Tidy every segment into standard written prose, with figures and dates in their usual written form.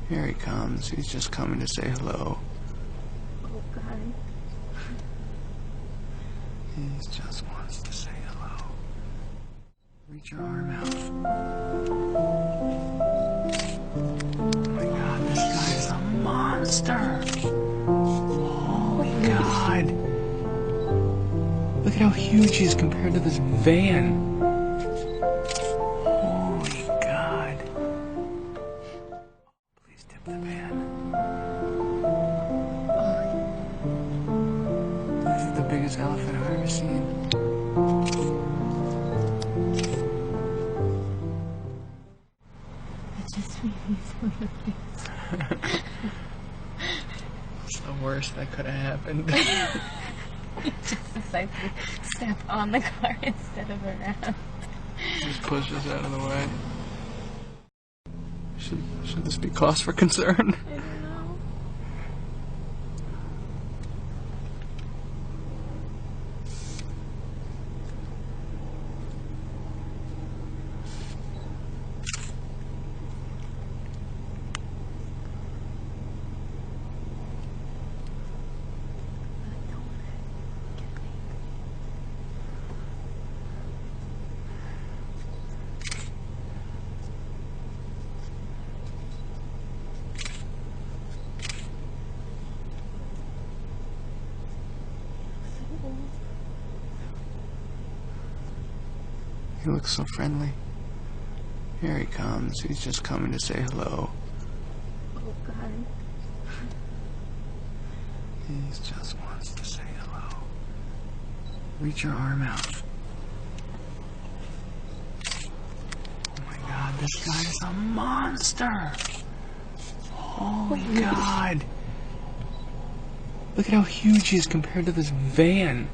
Here he comes. He's just coming to say hello. Oh, God. He just wants to say hello. Reach your arm out. Oh my God, this guy is a monster. Oh my God. Look at how huge he is compared to this van. Holy God. Please tip the van. This is the biggest elephant I've ever seen. It just made me so nervous. It's the worst that could have happened. He just decided to step on the car instead of around. Just push us out of the way. Should this be cause for concern? I don't know. He looks so friendly. Here he comes. He's just coming to say hello. Oh, God. He just wants to say hello. Reach your arm out. Oh my God, this guy is a monster. Holy God. Look at how huge he is compared to this van.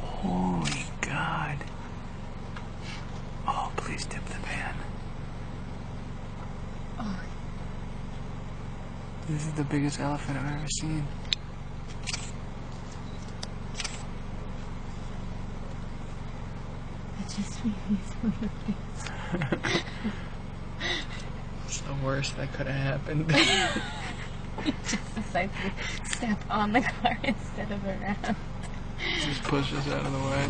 Holy God. Oh, please tip the van. Oh, This is the biggest elephant I've ever seen. it just made me so nervous. It's the worst that could have happened. He just decided to step on the car instead of around. Just push us out of the way.